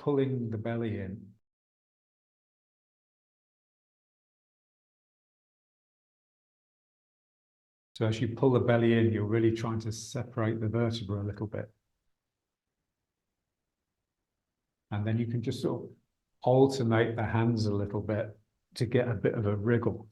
pulling the belly in. So as you pull the belly in, you're really trying to separate the vertebra a little bit. And then you can just sort of alternate the hands a little bit to get a bit of a wriggle.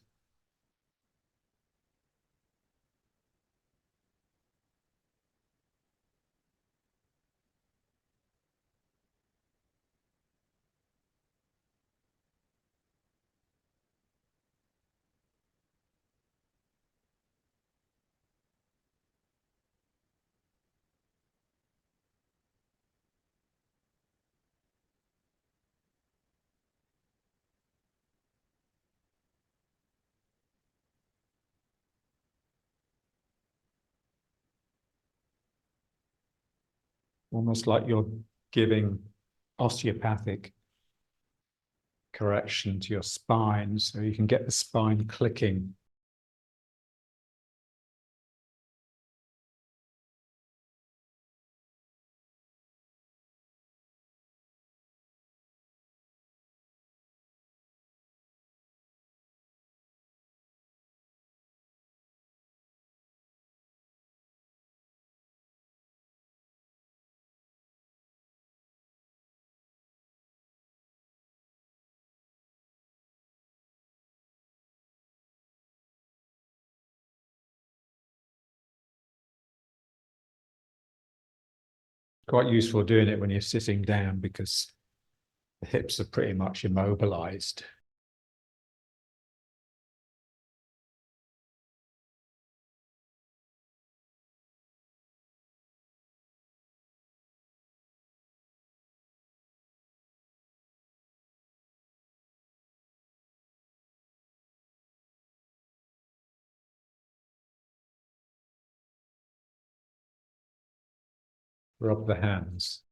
Almost like you're giving osteopathic correction to your spine, so you can get the spine clicking. Quite useful doing it when you're sitting down because the hips are pretty much immobilized. Rub the hands.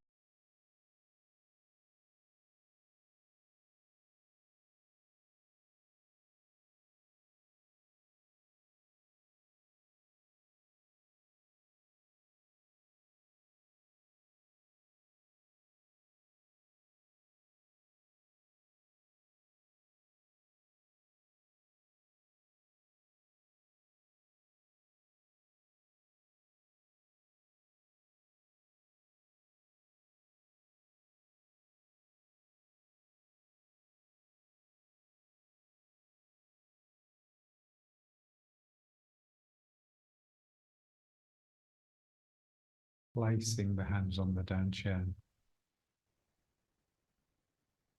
Placing the hands on the down chin.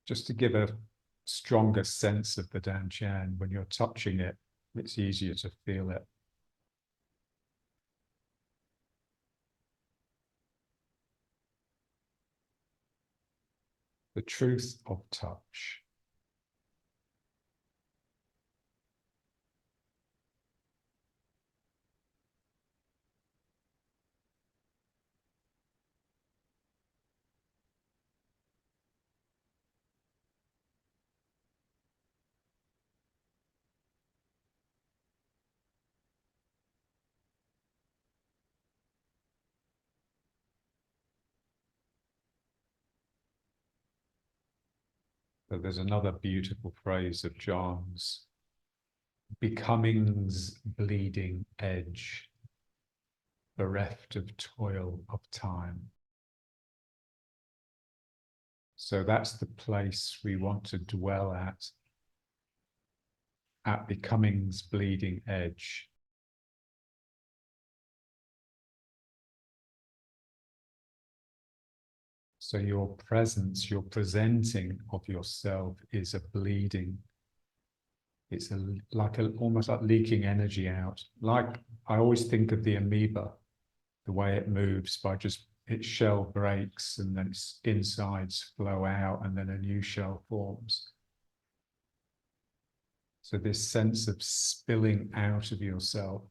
Just to give a stronger sense of the down chin. When you're touching it, it's easier to feel it. The truth of touch. So there's another beautiful phrase of John's: becoming's bleeding edge, bereft of toil of time. So that's the place we want to dwell at becoming's bleeding edge. So your presence, your presenting of yourself is a bleeding. It's almost like leaking energy out. Like I always think of the amoeba, the way it moves by just its shell breaks and then its insides flow out and then a new shell forms. So this sense of spilling out of yourself,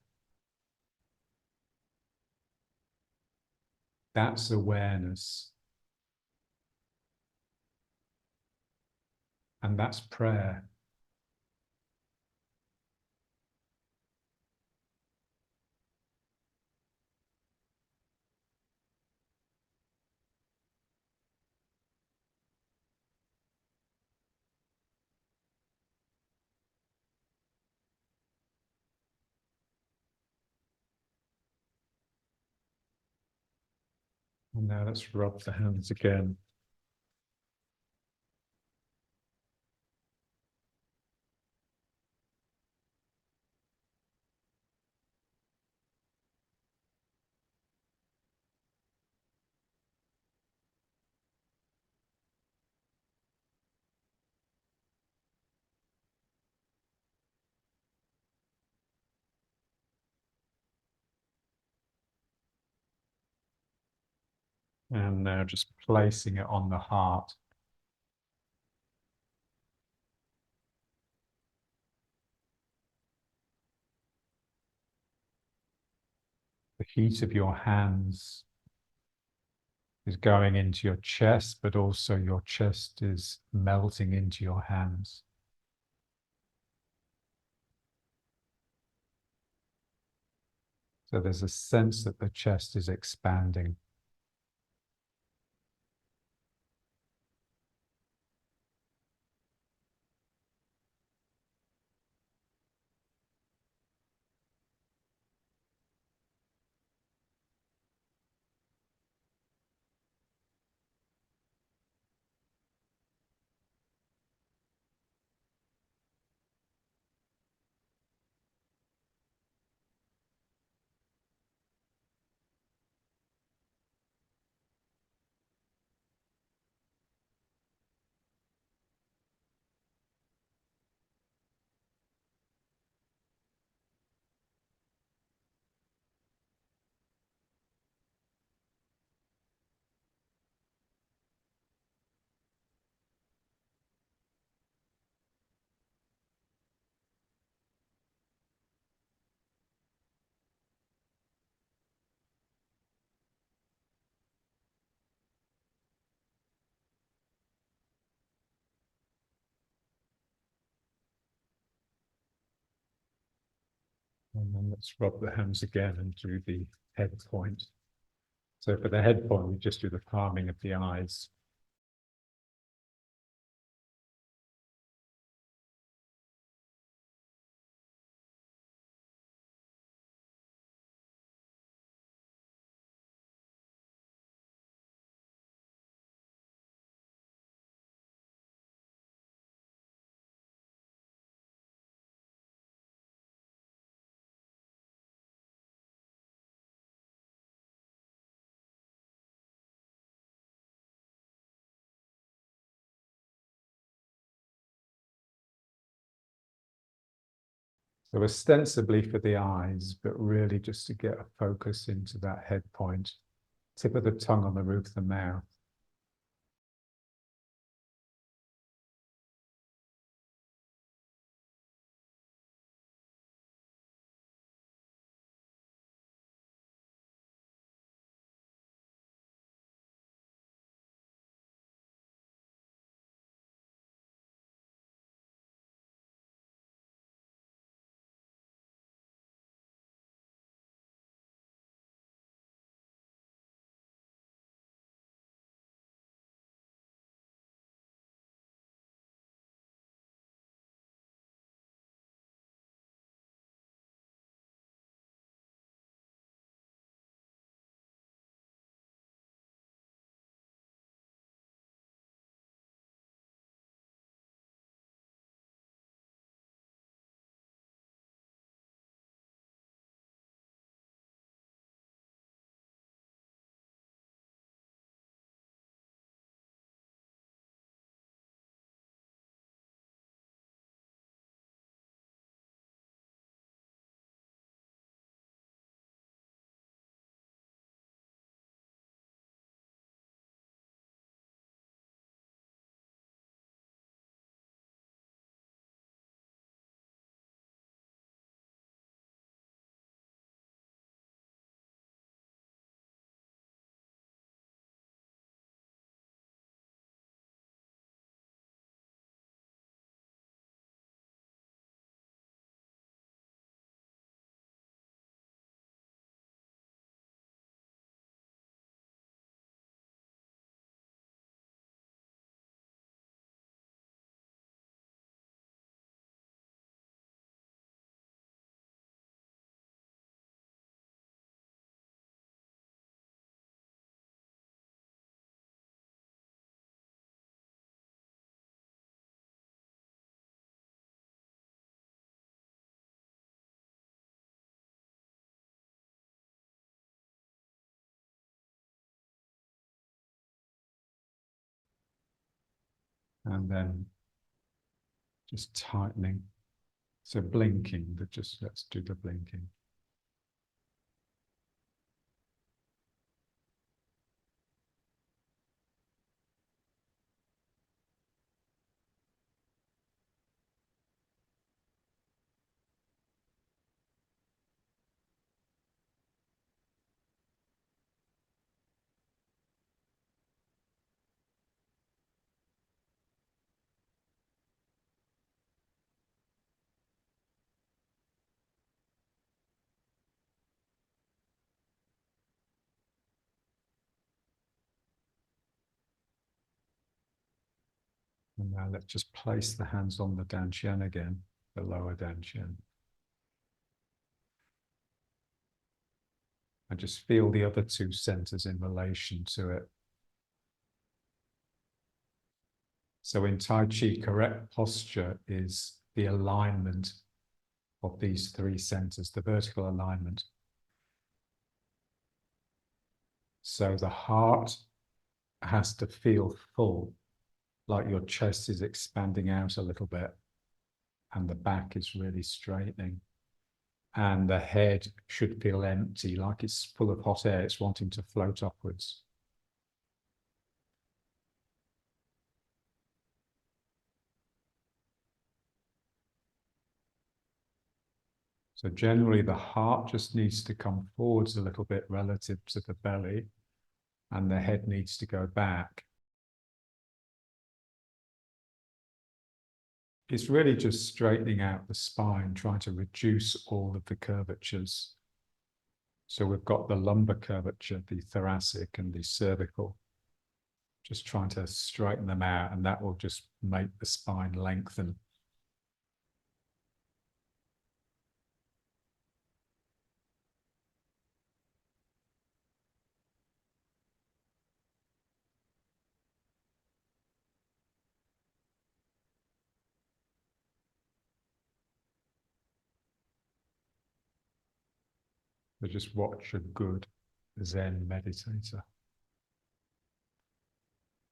that's awareness. And that's prayer. And now let's rub the hands again. And now just placing it on the heart. The heat of your hands is going into your chest, but also your chest is melting into your hands. So there's a sense that the chest is expanding. And then let's rub the hands again and do the head point. So for the head point, we just do the palming of the eyes. So ostensibly for the eyes, but really just to get a focus into that head point, tip of the tongue on the roof of the mouth. and then just tightening. So blinking, but just let's do the blinking. And now let's just place the hands on the dantian again, the lower dantian. And just feel the other two centers in relation to it. So in Tai Chi, correct posture is the alignment of these three centers, the vertical alignment. So the heart has to feel full, like your chest is expanding out a little bit, and the back is really straightening. And the head should feel empty, like it's full of hot air, it's wanting to float upwards. So generally the heart just needs to come forwards a little bit relative to the belly, and the head needs to go back. It's really just straightening out the spine, trying to reduce all of the curvatures. So we've got the lumbar curvature, the thoracic and the cervical, just trying to straighten them out, and that will just make the spine lengthen. So just watch a good Zen meditator.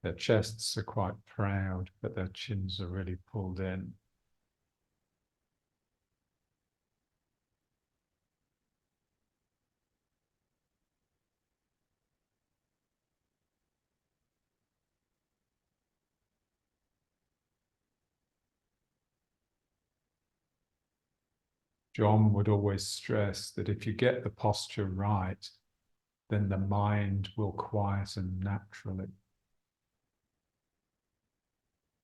Their chests are quite proud, but their chins are really pulled in. John would always stress that if you get the posture right, then the mind will quieten naturally.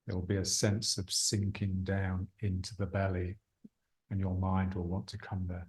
There will be a sense of sinking down into the belly, and your mind will want to come there.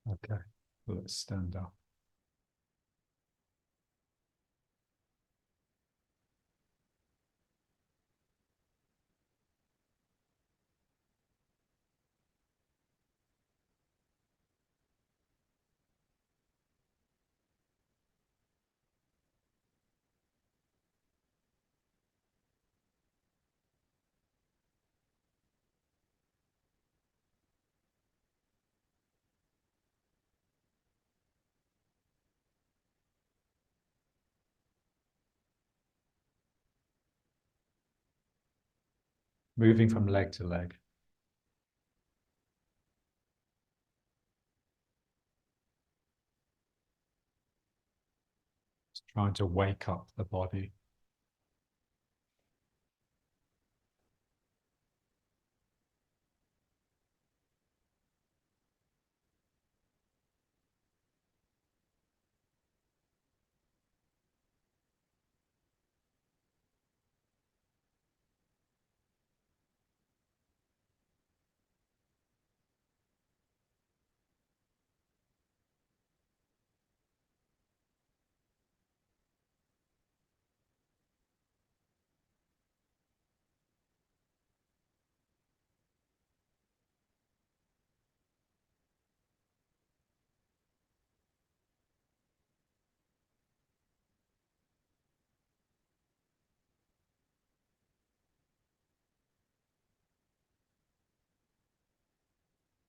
Okay, let's stand up. moving from leg to leg. Just trying to wake up the body.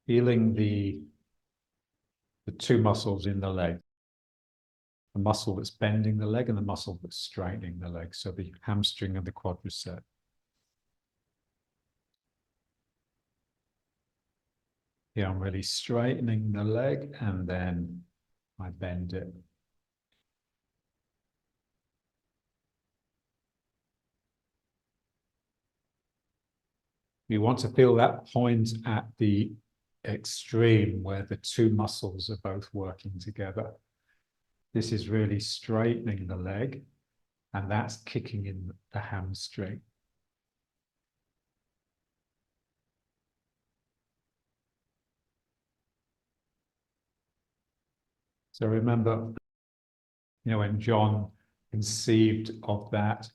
Feeling the two muscles in the leg. The muscle that's bending the leg and the muscle that's straightening the leg. So the hamstring and the quadricep. Here I'm really straightening the leg and then I bend it. You want to feel that point at the extreme where the two muscles are both working together. This is really straightening the leg, and that's kicking in the hamstring. So remember, when John conceived of that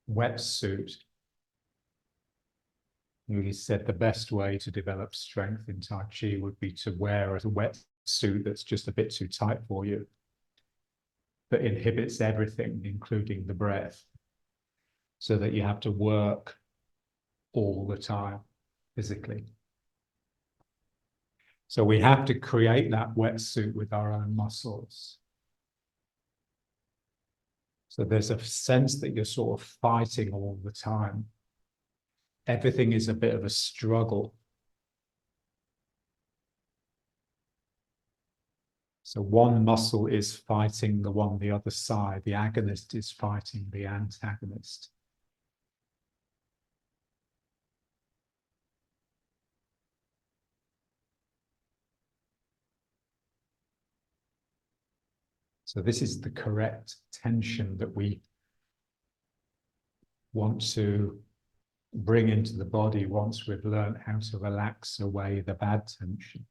wetsuit, he said the best way to develop strength in Tai Chi would be to wear a wetsuit that's just a bit too tight for you, that inhibits everything, including the breath, so that you have to work all the time physically. So we have to create that wetsuit with our own muscles. So there's a sense that you're sort of fighting all the time. Everything is a bit of a struggle. So one muscle is fighting the other side. The agonist is fighting the antagonist. So this is the correct tension that we want to bring into the body once we've learned how to relax away the bad tension.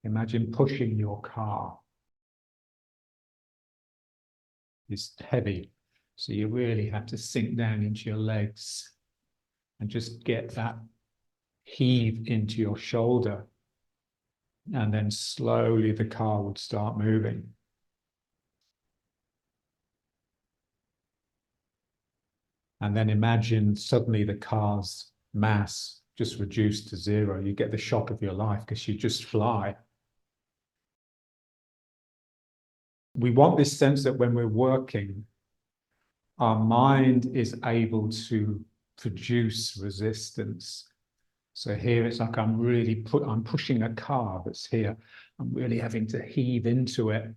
Imagine pushing your car. It's heavy, so you really have to sink down into your legs and just get that heave into your shoulder. And then slowly the car would start moving. And then imagine suddenly the car's mass just reduced to zero. You get the shock of your life because you just fly. we want this sense that when we're working, our mind is able to produce resistance. So here it's like I'm pushing a car that's here. I'm really having to heave into it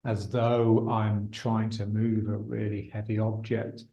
as though I'm trying to move a really heavy object.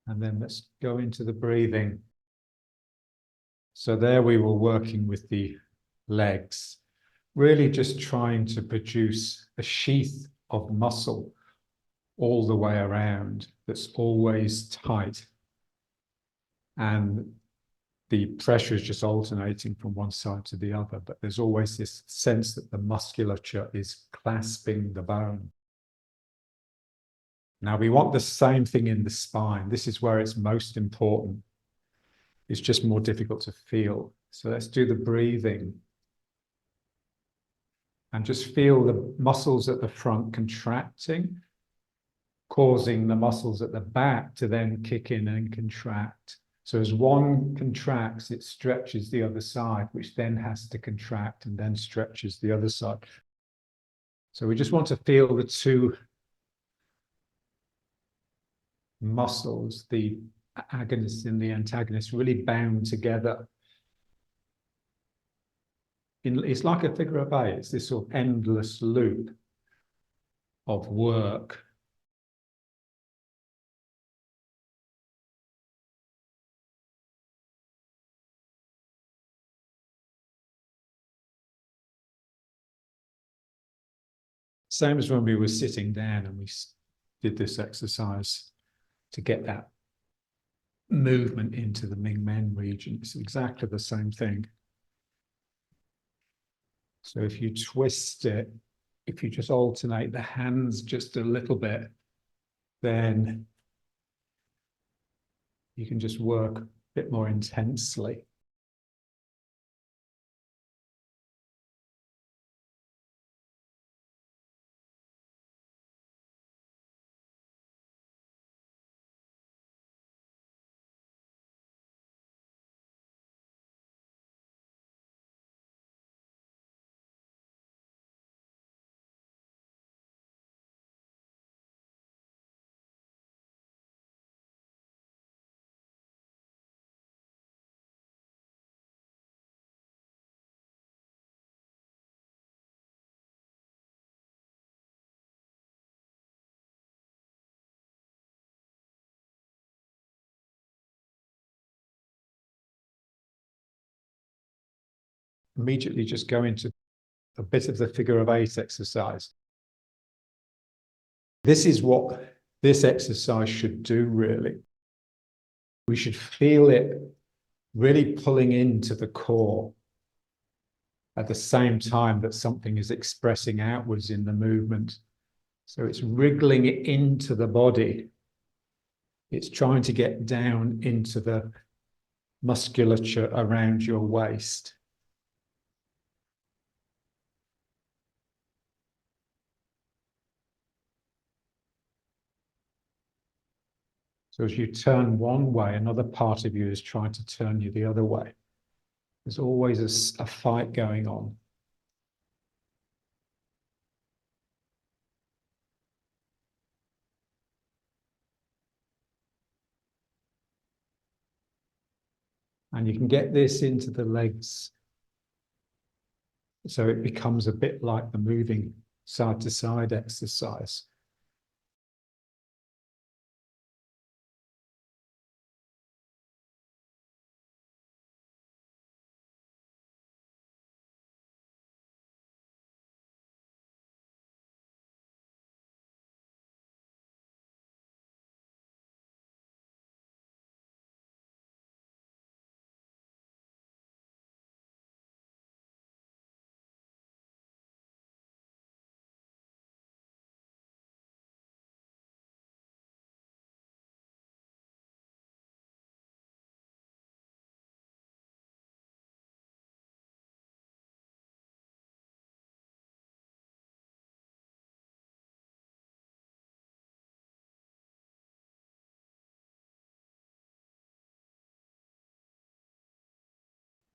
And then let's go into the breathing. So there we were working with the legs, really just trying to produce a sheath of muscle all the way around that's always tight. And the pressure is just alternating from one side to the other, but there's always this sense that the musculature is clasping the bone. Now we want the same thing in the spine. This is where it's most important. It's just more difficult to feel. So let's do the breathing. And just feel the muscles at the front contracting, causing the muscles at the back to then kick in and contract. So as one contracts, it stretches the other side, which then has to contract and then stretches the other side. So we just want to feel the two muscles, the agonist and the antagonist, really bound together. It's like a figure of eight. It's this sort of endless loop of work. Same as when we were sitting down and we did this exercise to get that movement into the Ming Men region. It's exactly the same thing. So if you twist it, if you just alternate the hands just a little bit, then you can just work a bit more intensely. Immediately just go into a bit of the figure of eight exercise. This is what this exercise should do, really. We should feel it really pulling into the core at the same time that something is expressing outwards in the movement. So it's wriggling it into the body. It's trying to get down into the musculature around your waist. So as you turn one way, another part of you is trying to turn you the other way. There's always a fight going on. And you can get this into the legs. So it becomes a bit like the moving side to side exercise.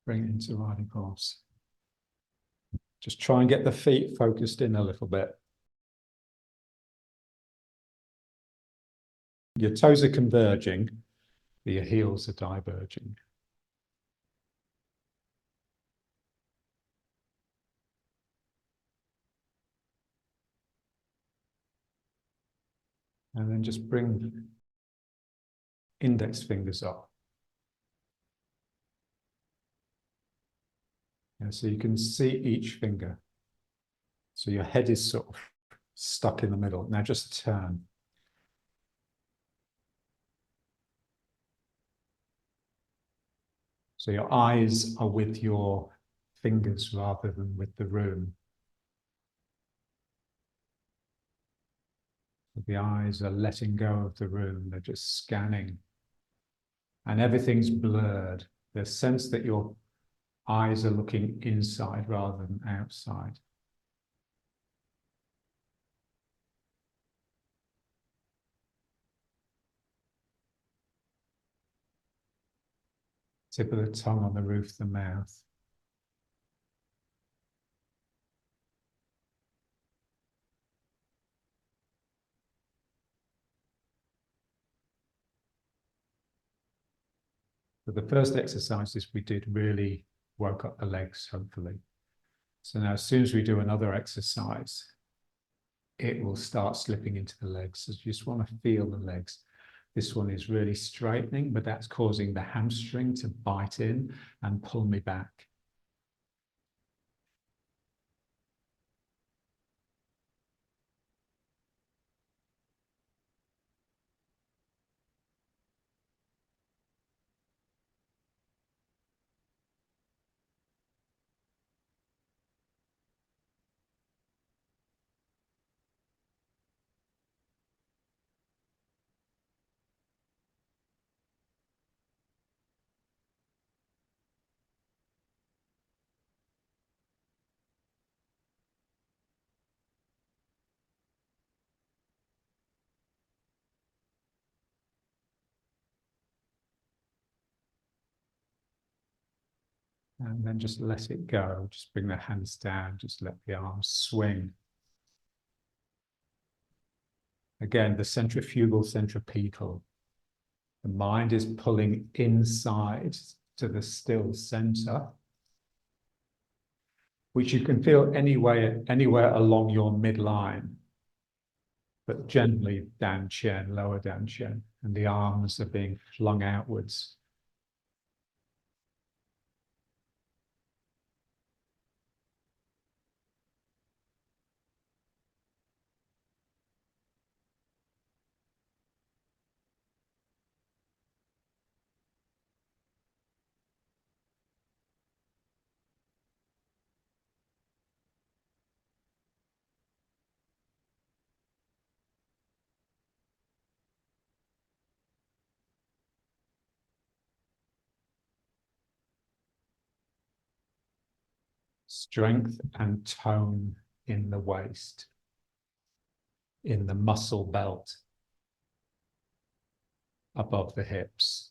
Bring it into riding horse. Just try and get the feet focused in a little bit. Your toes are converging, but your heels are diverging. And then just bring index fingers up. And so you can see each finger. So your head is sort of stuck in the middle. Now just turn. So your eyes are with your fingers rather than with the room. The eyes are letting go of the room. They're just scanning. And everything's blurred. There's a sense that your eyes are looking inside rather than outside. Tip of the tongue on the roof of the mouth. But the first exercises we did really woke up the legs, hopefully. So now as soon as we do another exercise, it will start slipping into the legs. So you just want to feel the legs. This one is really straightening, but that's causing the hamstring to bite in and pull me back. And then just let it go. Just bring the hands down. Just let the arms swing. Again, the centrifugal, centripetal. The mind is pulling inside to the still center, which you can feel anywhere along your midline, but gently down chin, lower down chin, and the arms are being flung outwards. Strength and tone in the waist, in the muscle belt above the hips.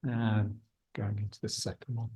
And going into the second one.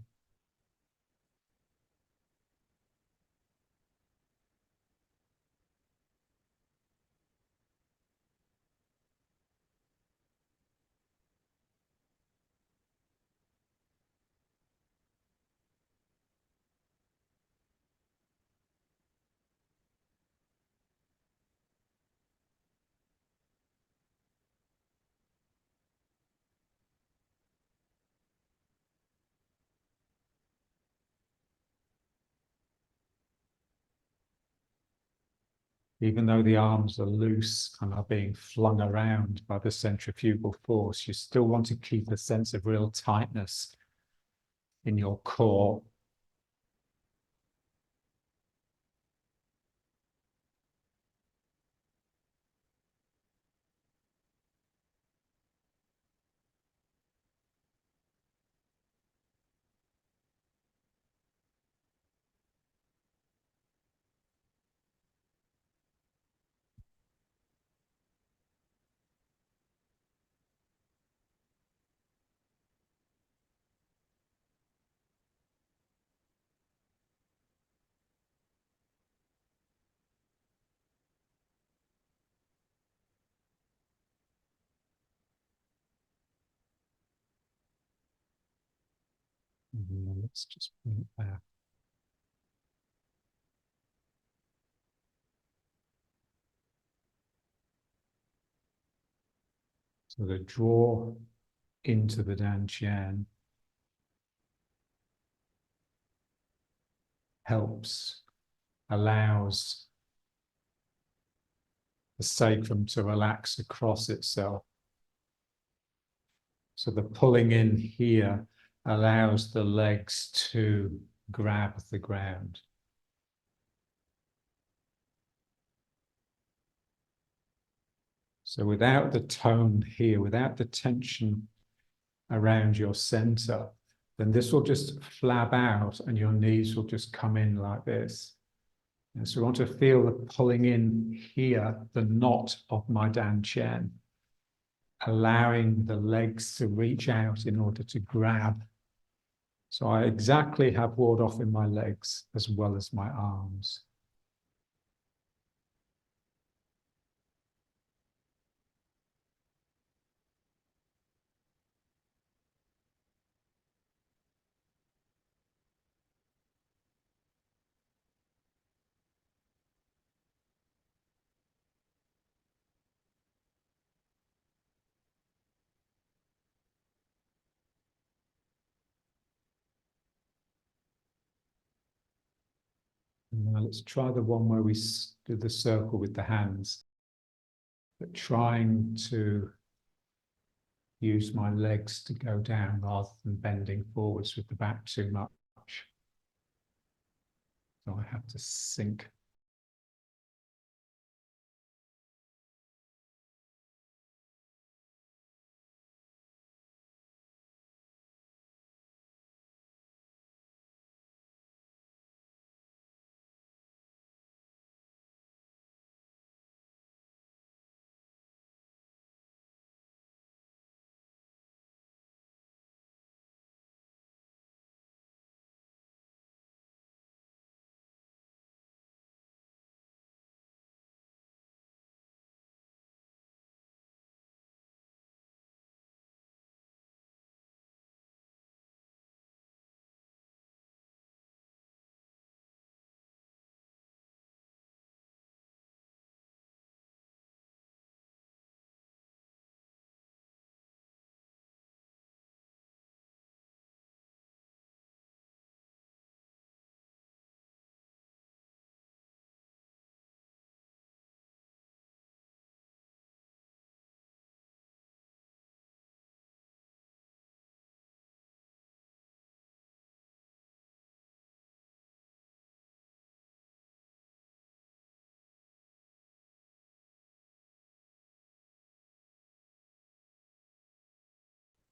Even though the arms are loose and are being flung around by the centrifugal force, you still want to keep a sense of real tightness in your core. And let's just bring it back. So the draw into the dantian helps, allows the sacrum to relax across itself. So the pulling in here allows the legs to grab the ground. So without the tone here, without the tension around your center, then this will just flab out and your knees will just come in like this. And so we want to feel the pulling in here, the knot of my dantian, allowing the legs to reach out in order to grab. So I exactly have ward off in my legs as well as my arms. Now let's try the one where we do the circle with the hands, but trying to use my legs to go down rather than bending forwards with the back too much. So I have to sink.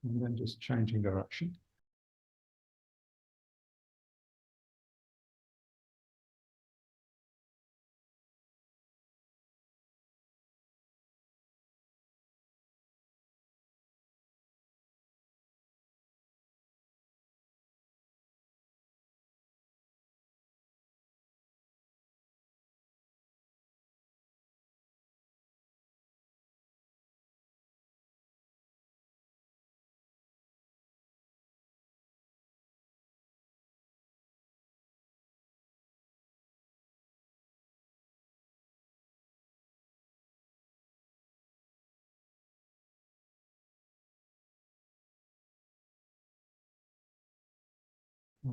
And then just changing direction.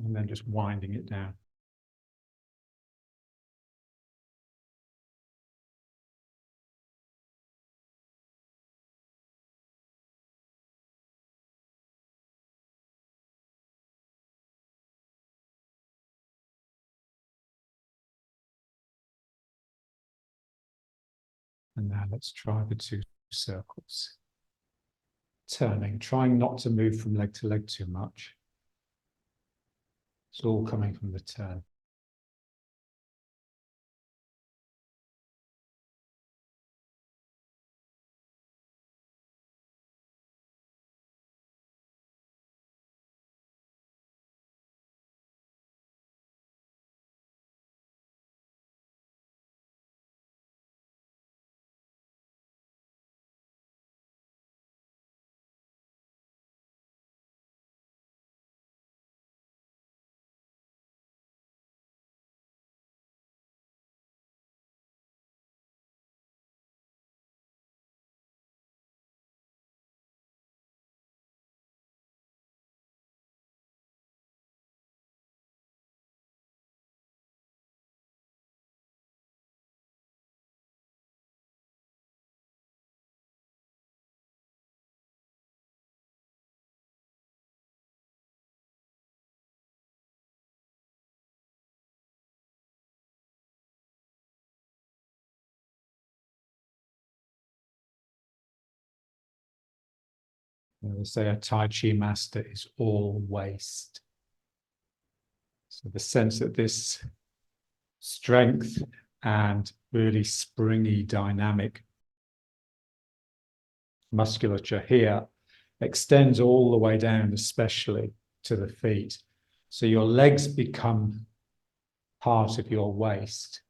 And then just winding it down. And now let's try the 2 circles. Turning, trying not to move from leg to leg too much. It's all coming from the turn. They say a Tai Chi master is all waste. So the sense that this strength and really springy, dynamic musculature here extends all the way down, especially to the feet. So your legs become part of your waist.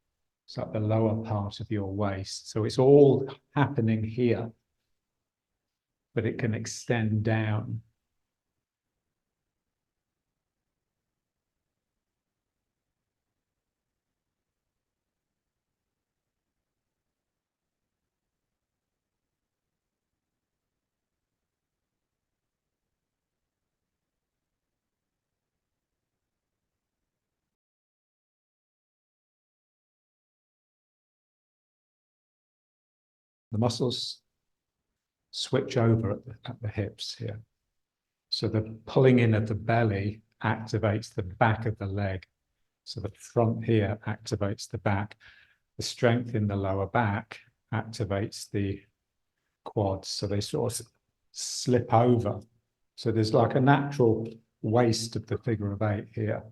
It's like the lower part of your waist. So it's all happening here, but it can extend down. The muscles switch over at the hips here. So the pulling in of the belly activates the back of the leg. So the front here activates the back. The strength in the lower back activates the quads. So they sort of slip over. So there's like a natural waist of the figure of 8 here.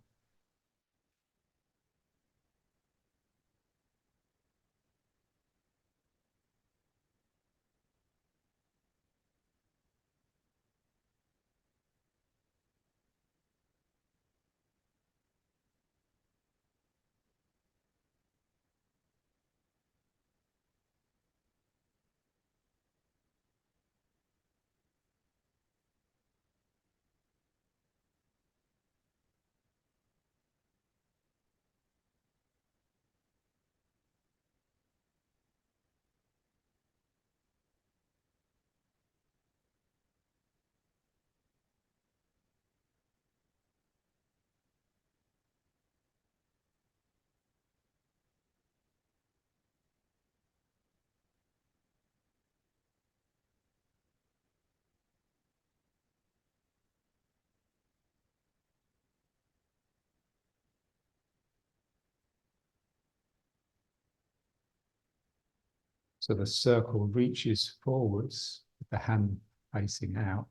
So the circle reaches forwards with the hand facing out.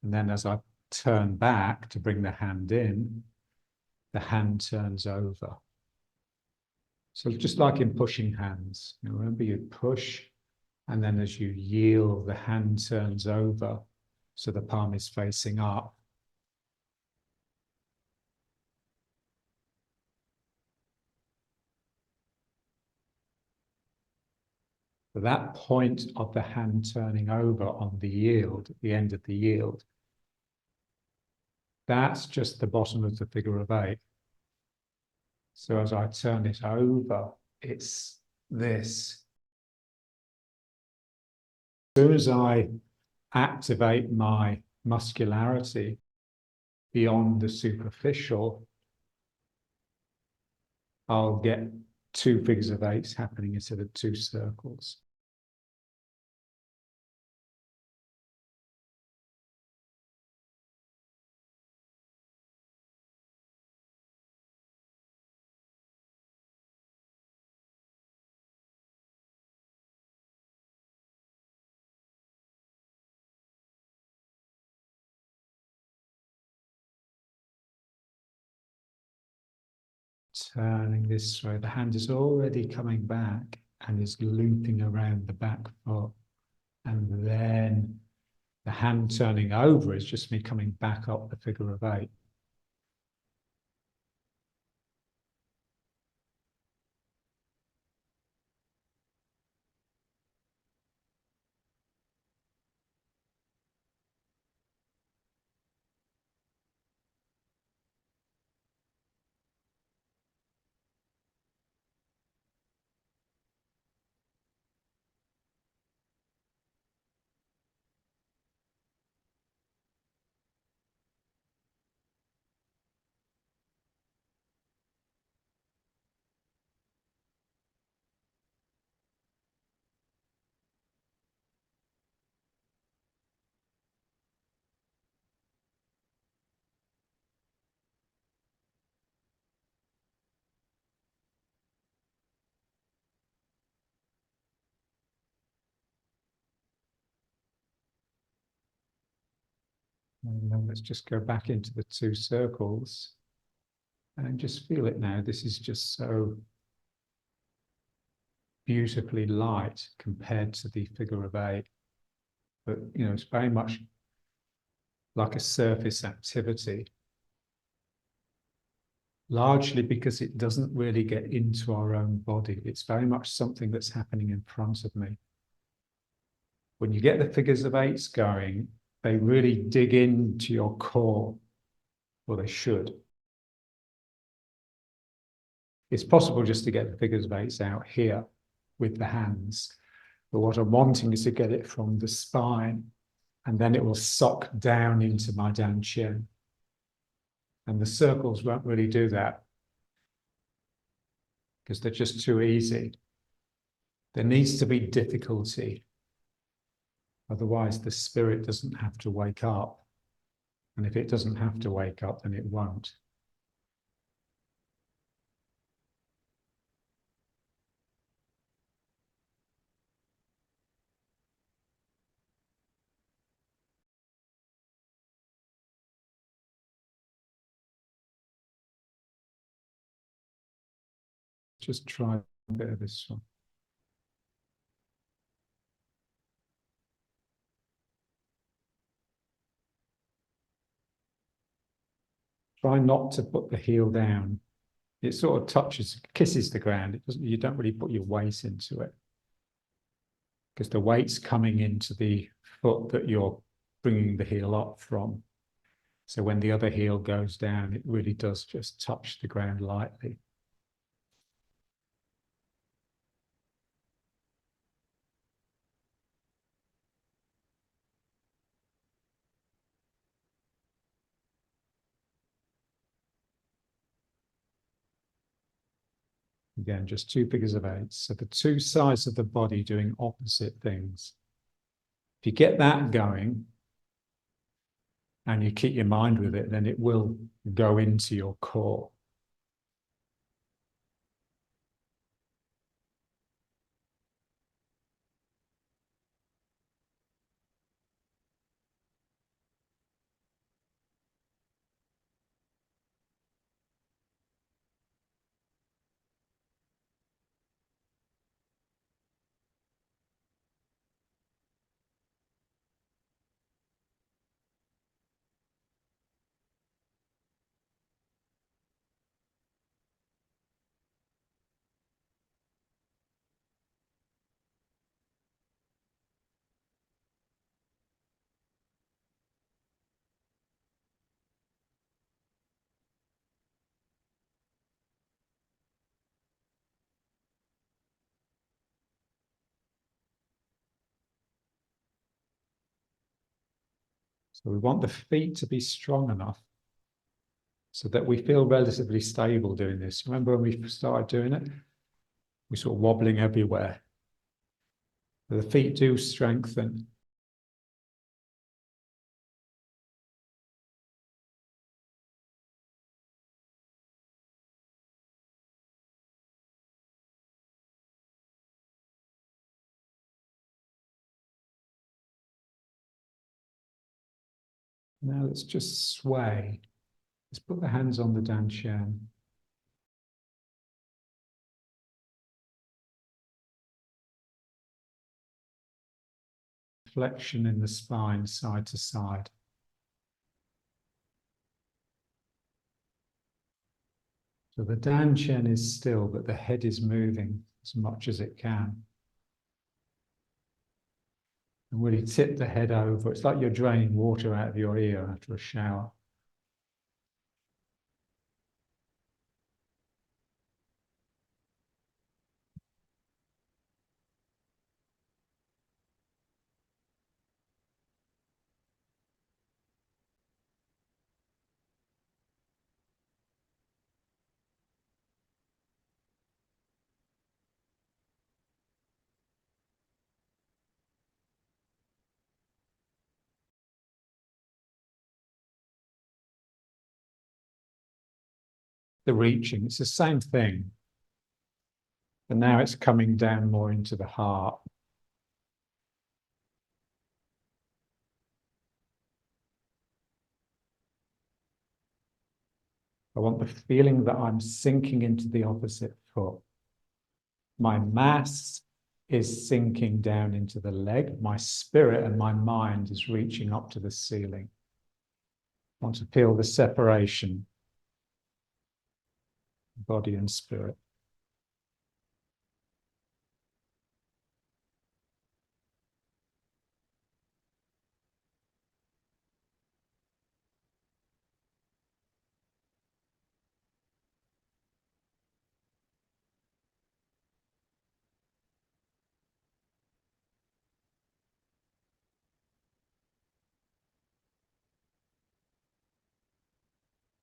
And then as I turn back to bring the hand in, the hand turns over. So just like in pushing hands, remember you push, and then as you yield, the hand turns over, so the palm is facing up. But that point of the hand turning over on the yield, at the end of the yield, that's just the bottom of the figure of 8. So as I turn it over, it's this. As soon as I activate my muscularity beyond the superficial, I'll get 2 figures of 8s happening instead of 2 circles. turning this way. The hand is already coming back and is looping around the back foot. And then the hand turning over is just me coming back up the figure of 8. And then let's just go back into the 2 circles and just feel it now. This is just so beautifully light compared to the figure of 8. But, you know, it's very much like a surface activity, largely because it doesn't really get into our own body. It's very much something that's happening in front of me. When you get the figures of 8s going, they really dig into your core, or they should. It's possible just to get the figures of 8s out here with the hands, but what I'm wanting is to get it from the spine, and then it will sock down into my down chin. And the circles won't really do that because they're just too easy. There needs to be difficulty. Otherwise, the spirit doesn't have to wake up. And if it doesn't have to wake up, then it won't. Just try a bit of this one. Try not to put the heel down. It sort of touches, kisses the ground. It doesn't. You don't really put your weight into it because the weight's coming into the foot that you're bringing the heel up from. So when the other heel goes down, it really does just touch the ground lightly. Again, just 2 figures of 8. So the 2 sides of the body doing opposite things. If you get that going and you keep your mind with it, then it will go into your core. So we want the feet to be strong enough so that we feel relatively stable doing this. Remember when we started doing it? We're sort of wobbling everywhere. The feet do strengthen. Now let's just sway. Let's put the hands on the danchan. flexion in the spine, side to side. So the dantian is still, but the head is moving as much as it can. And really tip the head over. It's like you're draining water out of your ear after a shower. The reaching, it's the same thing. But now it's coming down more into the heart. I want the feeling that I'm sinking into the opposite foot. My mass is sinking down into the leg. My spirit and my mind is reaching up to the ceiling. I want to feel the separation, body and spirit.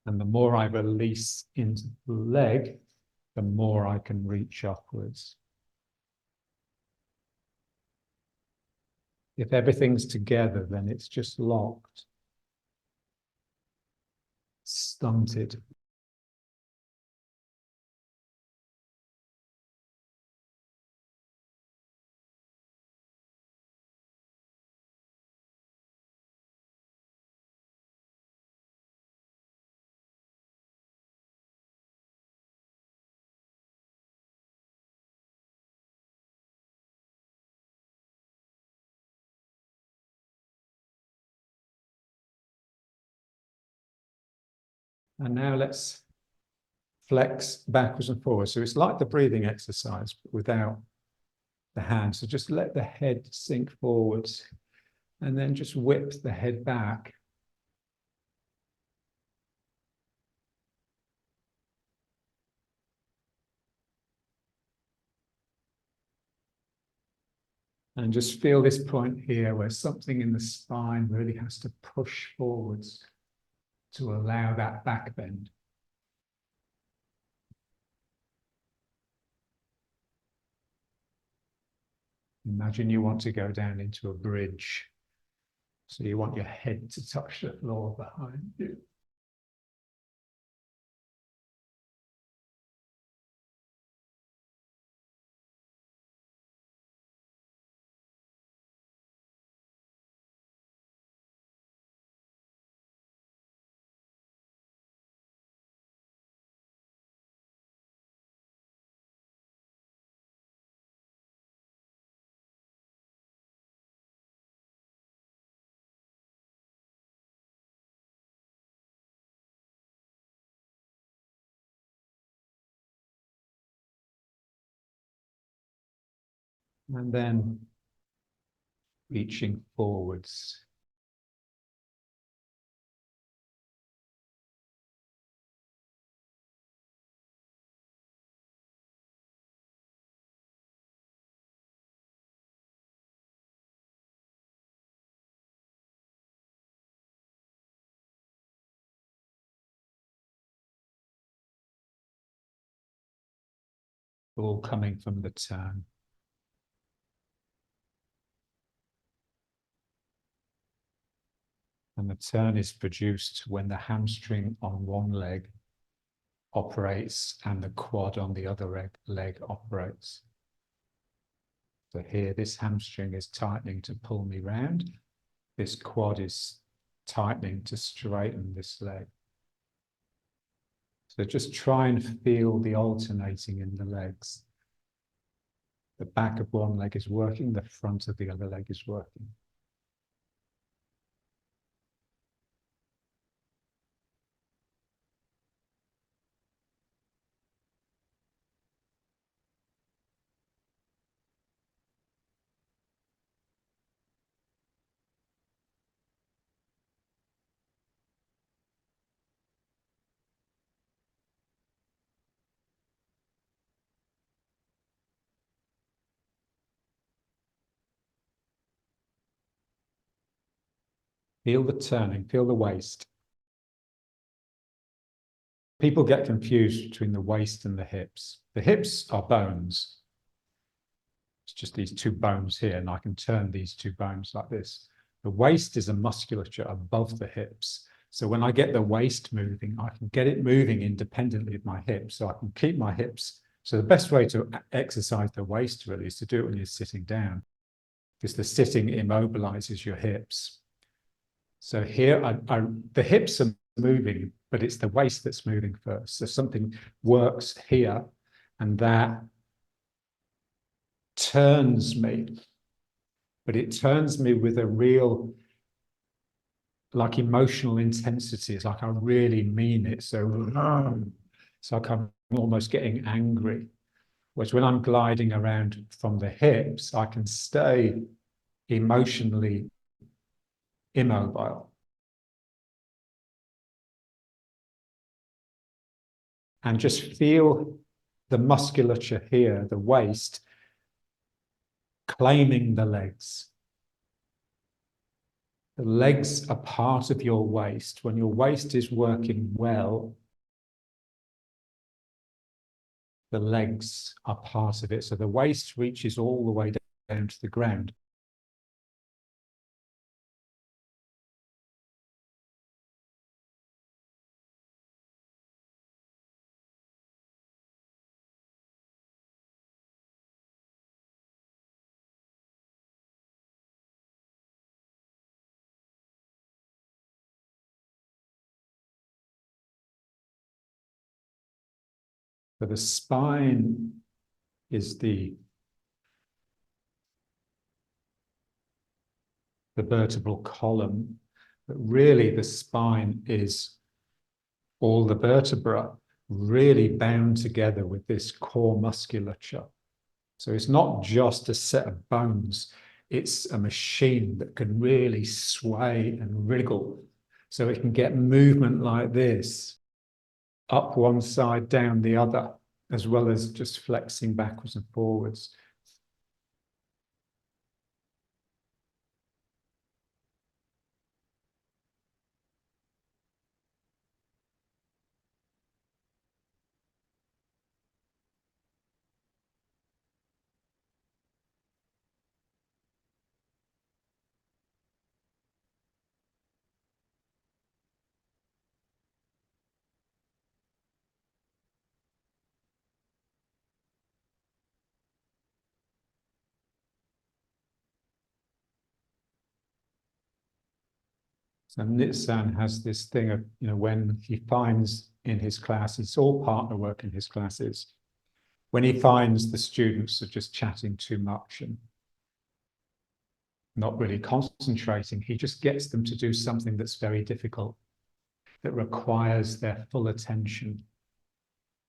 And the more I release into the leg, the more I can reach upwards. If everything's together, then it's just locked, stunted. And now let's flex backwards and forwards. So it's like the breathing exercise, but without the hands. So just let the head sink forwards and then just whip the head back. And just feel this point here where something in the spine really has to push forwards to allow that back bend. Imagine you want to go down into a bridge. So you want your head to touch the floor behind you. And then reaching forwards. All coming from the turn. And the turn is produced when the hamstring on one leg operates and the quad on the other leg operates. So here, this hamstring is tightening to pull me round. This quad is tightening to straighten this leg. So just try and feel the alternating in the legs. The back of one leg is working, the front of the other leg is working. Feel the turning, feel the waist. People get confused between the waist and the hips. The hips are bones. It's just these two bones here, and I can turn these two bones like this. The waist is a musculature above the hips. So when I get the waist moving, I can get it moving independently of my hips. So I can keep my hips. So the best way to exercise the waist really is to do it when you're sitting down, because the sitting immobilizes your hips. So here, the hips are moving, but it's the waist that's moving first. So something works here, and that turns me, but it turns me with a real, like, emotional intensity. It's like I really mean it. So it's like I'm almost getting angry. Whereas when I'm gliding around from the hips, I can stay emotionally immobile. And just feel the musculature here, the waist, claiming the legs. The legs are part of your waist. When your waist is working well, the legs are part of it. So the waist reaches all the way down to the ground. So the spine is the vertebral column, but really the spine is all the vertebra really bound together with this core musculature. So it's not just a set of bones, it's a machine that can really sway and wriggle. So it can get movement like this, up one side, down the other, as well as just flexing backwards and forwards. So Nitzan has this thing of, when he finds in his class, it's all partner work in his classes, when he finds the students are just chatting too much and not really concentrating, he just gets them to do something that's very difficult, that requires their full attention.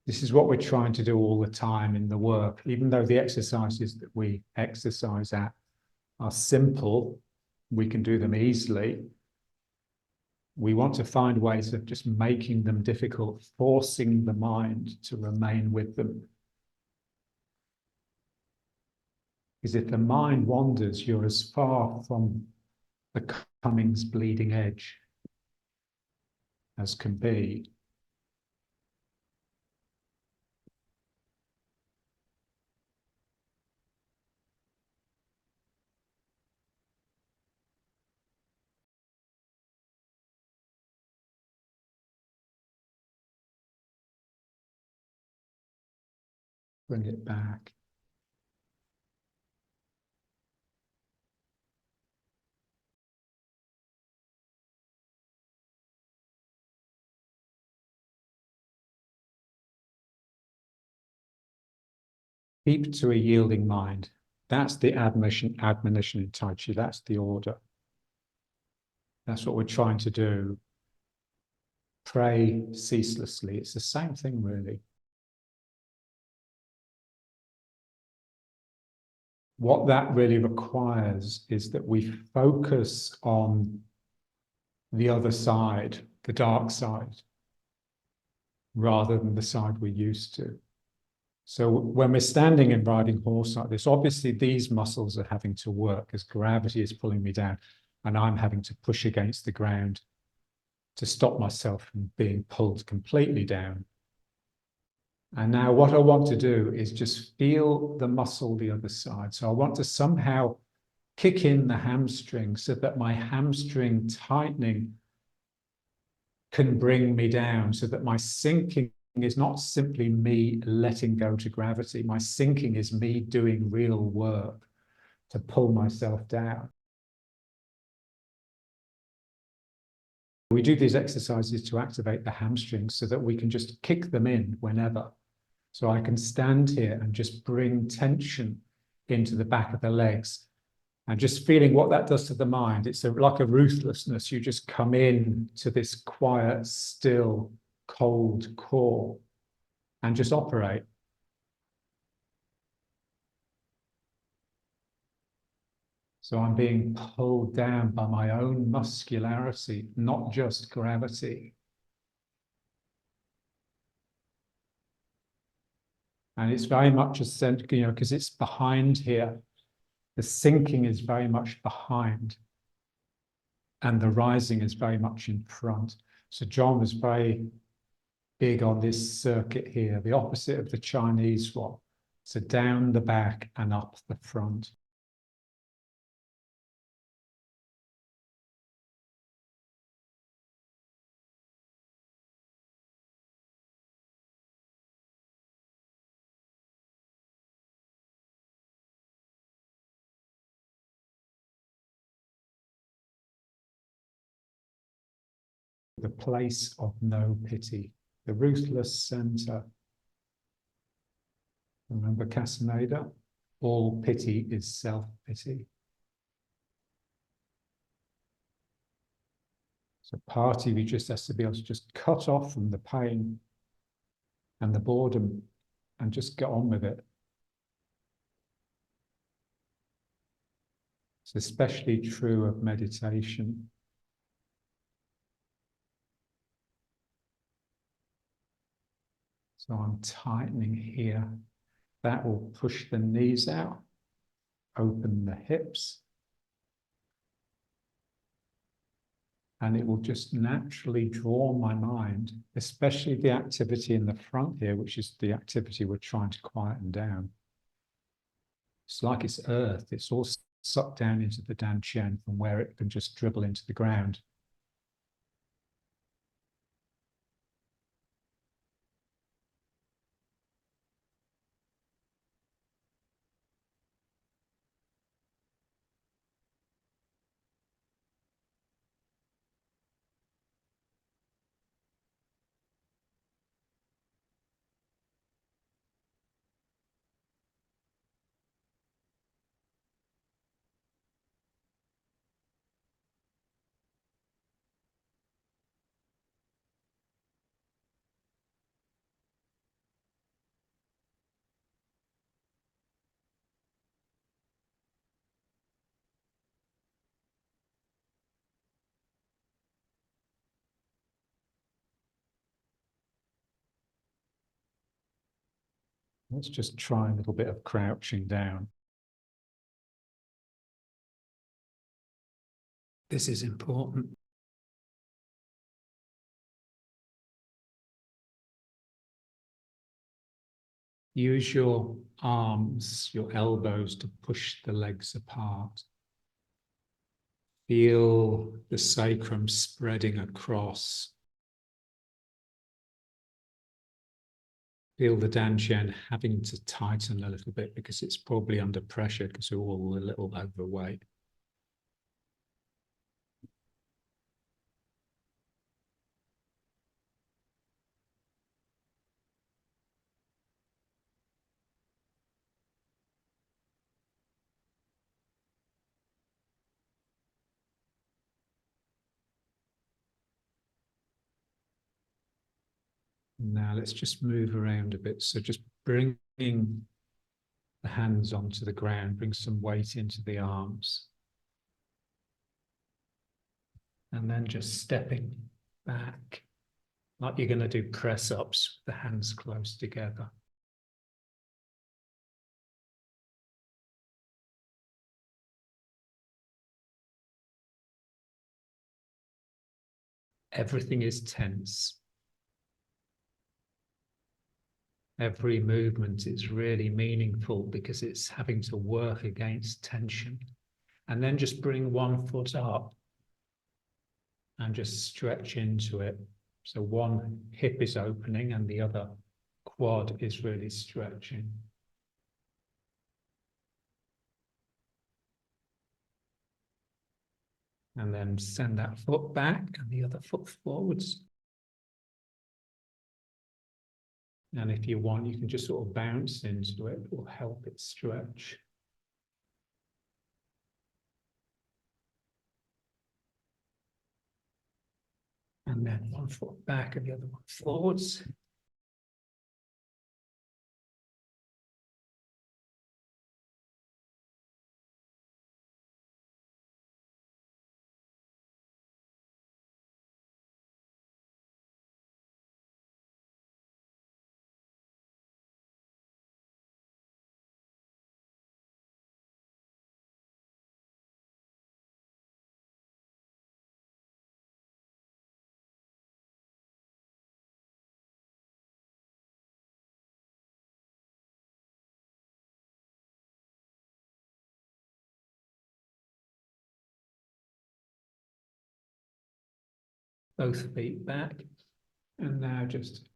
This is what we're trying to do all the time in the work, even though the exercises that we exercise at are simple, we can do them easily. We want to find ways of just making them difficult, forcing the mind to remain with them. Because if the mind wanders, you're as far from the Cummings bleeding edge as can be. Bring it back. Keep to a yielding mind. That's the admonition in Tai Chi. That's the order. That's what we're trying to do. Pray ceaselessly. It's the same thing, really. What that really requires is that we focus on the other side, the dark side, rather than the side we're used to. So when we're standing and riding horse like this, obviously these muscles are having to work as gravity is pulling me down. and I'm having to push against the ground to stop myself from being pulled completely down. And now what I want to do is just feel the muscle the other side. So I want to somehow kick in the hamstring so that my hamstring tightening can bring me down, so that my sinking is not simply me letting go to gravity. My sinking is me doing real work to pull myself down. We do these exercises to activate the hamstrings so that we can just kick them in whenever. So I can stand here and just bring tension into the back of the legs and just feeling what that does to the mind. It's like a ruthlessness. You just come in to this quiet, still, cold core and just operate. So I'm being pulled down by my own muscularity, not just gravity. And it's very much a sense, because it's behind here. The sinking is very much behind, and the rising is very much in front. So John was very big on this circuit here, the opposite of the Chinese one. So down the back and up the front. The place of no pity, the ruthless center. Remember Castaneda? All pity is self-pity. So part of you just has to be able to just cut off from the pain and the boredom and just get on with it. It's especially true of meditation. So I'm tightening here. That will push the knees out, open the hips, and it will just naturally draw my mind, especially the activity in the front here, which is the activity we're trying to quieten down. It's like it's earth. It's all sucked down into the dantian from where it can just dribble into the ground. Let's just try a little bit of crouching down. This is important. Use your arms, your elbows to push the legs apart. Feel the sacrum spreading across. Feel the dantian having to tighten a little bit because it's probably under pressure because we're all a little overweight. Now let's just move around a bit. So just bringing the hands onto the ground, bring some weight into the arms. And then just stepping back, like you're going to do press-ups with the hands close together. everything is tense. Every movement is really meaningful because it's having to work against tension. And then just bring one foot up and just stretch into it. So one hip is opening and the other quad is really stretching. And then send that foot back and the other foot forwards. And if you want, you can just sort of bounce into it or help it stretch. And then one foot back and the other one forwards. Both feet back. And now just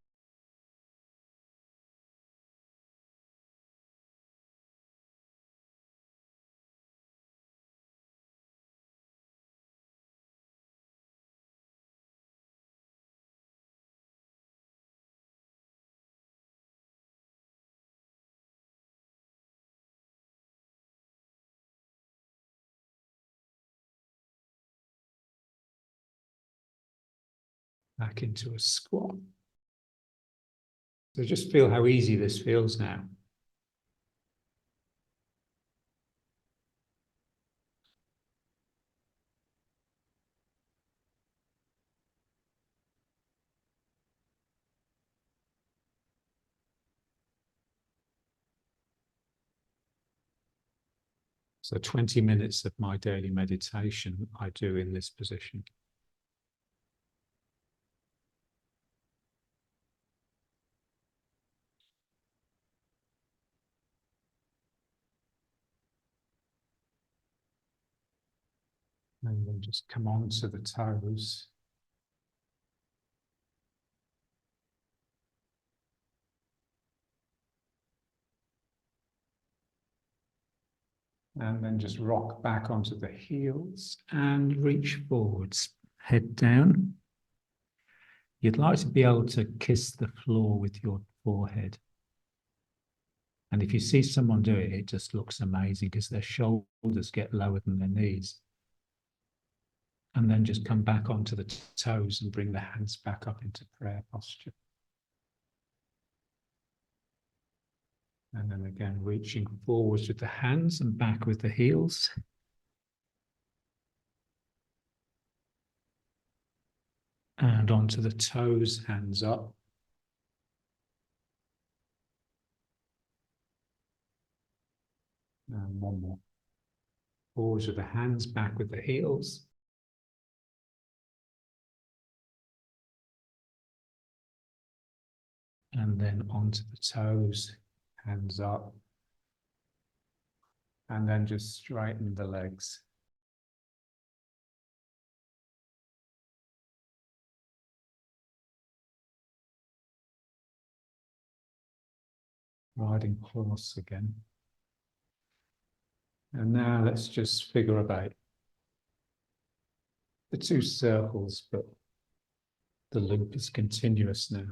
back into a squat. So just feel how easy this feels now. So 20 minutes of my daily meditation I do in this position. And then just come on to the toes. And then just rock back onto the heels and reach forwards, head down. You'd like to be able to kiss the floor with your forehead. And if you see someone do it, it just looks amazing because their shoulders get lower than their knees. And then just come back onto the toes and bring the hands back up into prayer posture. And then again, reaching forwards with the hands and back with the heels. And onto the toes, hands up. And one more. Forwards with the hands, back with the heels. And then onto the toes, hands up. And then just straighten the legs. Riding horse again. And now let's just figure about the two circles, but the loop is continuous now.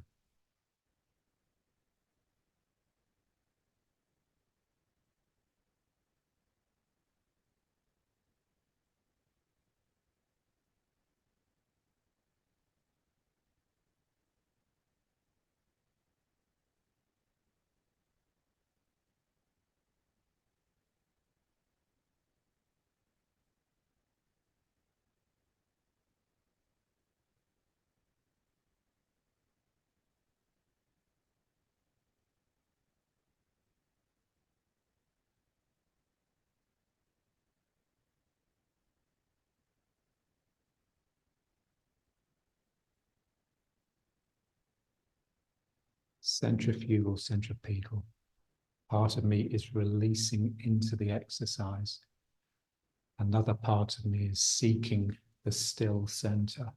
centrifugal, centripetal. Part of me is releasing into the exercise. Another part of me is seeking the still center.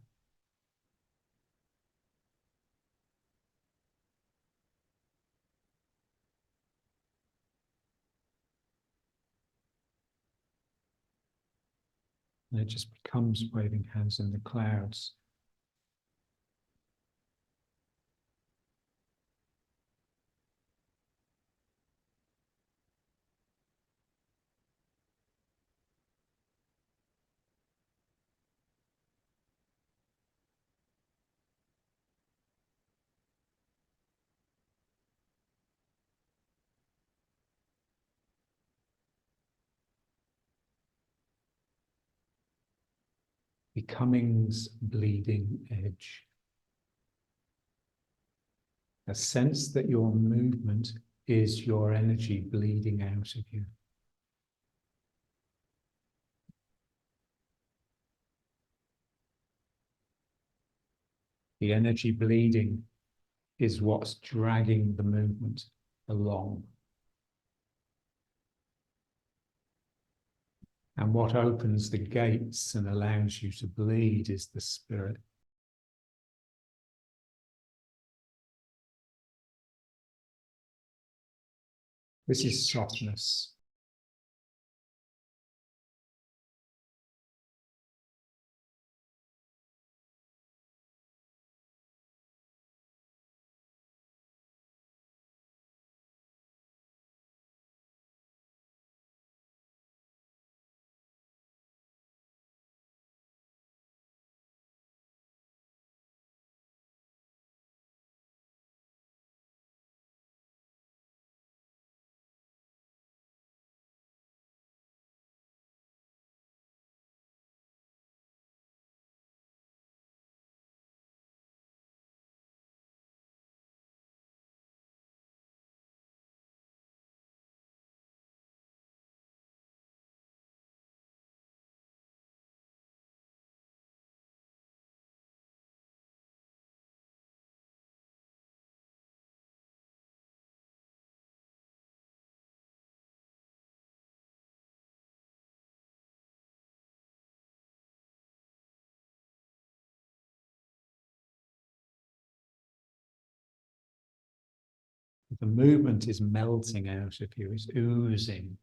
And it just becomes waving hands in the clouds. Becoming's bleeding edge. A sense that your movement is your energy bleeding out of you. The energy bleeding is what's dragging the movement along. And what opens the gates and allows you to bleed is the spirit. This is softness. The movement is melting out of you, it's oozing.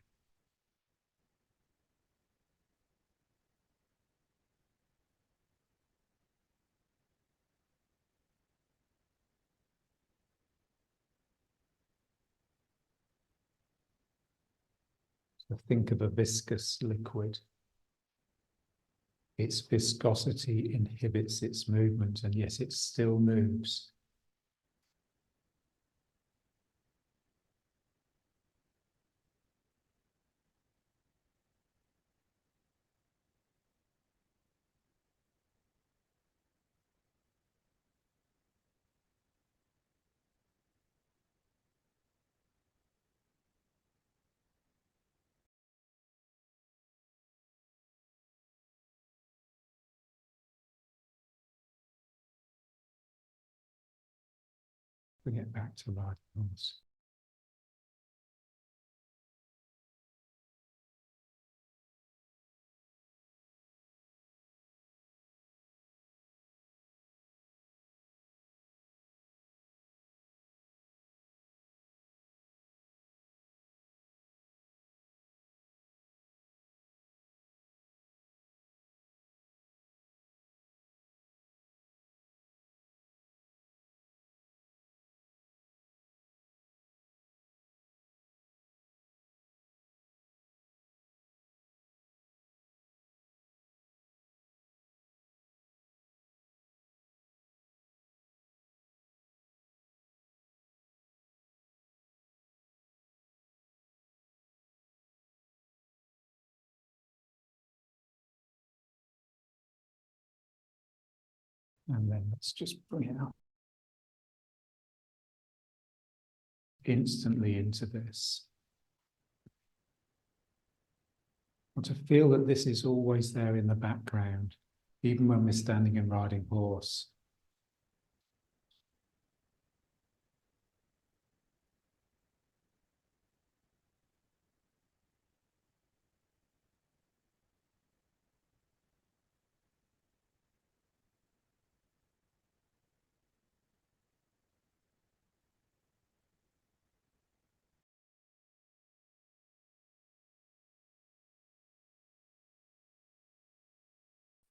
So think of a viscous liquid. Its viscosity inhibits its movement, and yes, it still moves. Bring it back to right arms. And then let's just bring it up instantly into this. And to feel that this is always there in the background, even when we're standing and riding horse.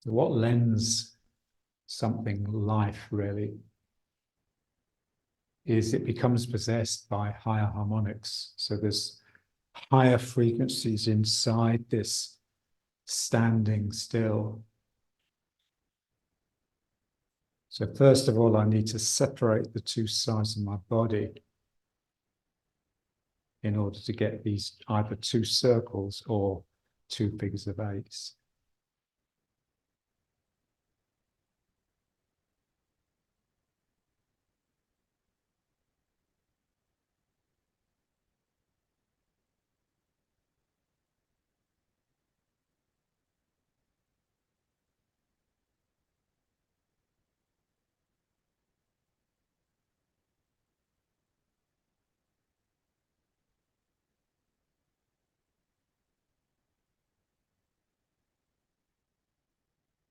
So what lends something life really is it becomes possessed by higher harmonics. So there's higher frequencies inside this standing still. So first of all, I need to separate the two sides of my body in order to get these either two circles or two figures of eights.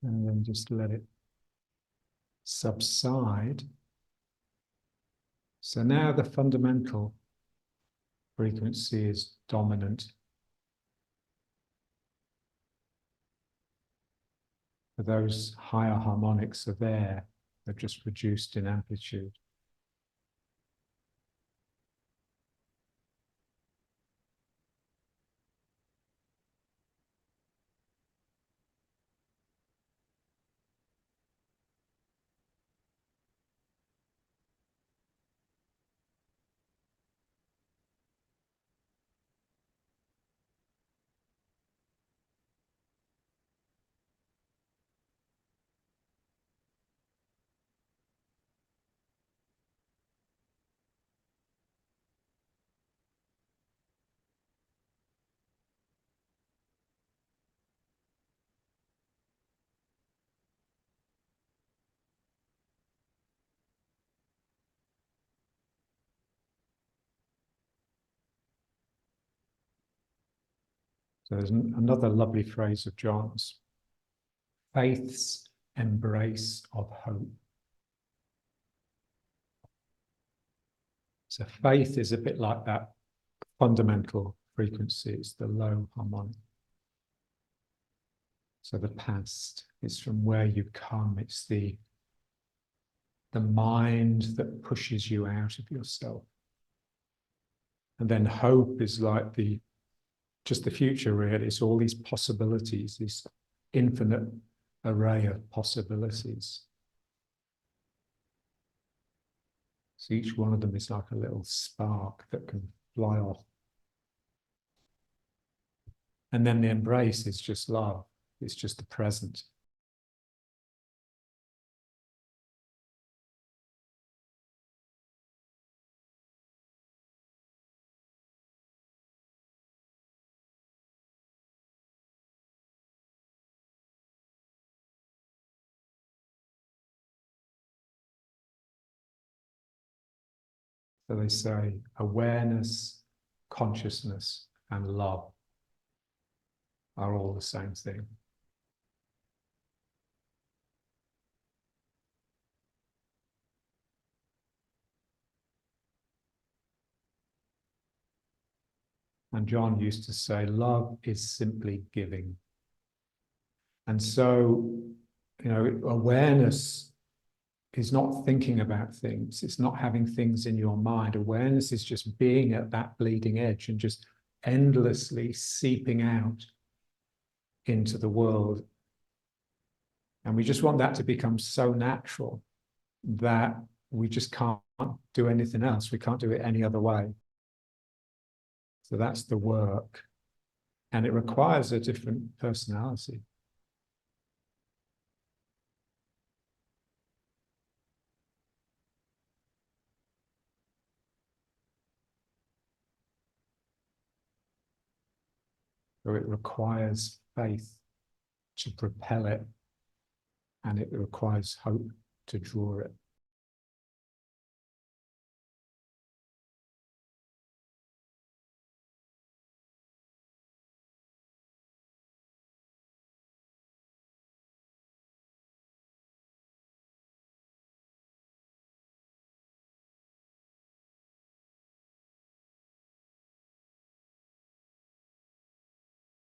And then just let it subside. So now the fundamental frequency is dominant. Those higher harmonics are there, they're just reduced in amplitude. So there's another lovely phrase of John's: faith's embrace of hope. So faith is a bit like that fundamental frequency, it's the low harmonic. So the past is from where you come, it's the mind that pushes you out of yourself. And then hope is like just the future really, it's all these possibilities, this infinite array of possibilities. So each one of them is like a little spark that can fly off. And then the embrace is just love. It's just the present. So they say awareness, consciousness, and love are all the same thing. And John used to say, love is simply giving. And so, awareness is not thinking about things. It's not having things in your mind. Awareness is just being at that bleeding edge and just endlessly seeping out into the world. And we just want that to become so natural that we just can't do anything else. We can't do it any other way. So that's the work. And it requires a different personality. So it requires faith to propel it, and it requires hope to draw it.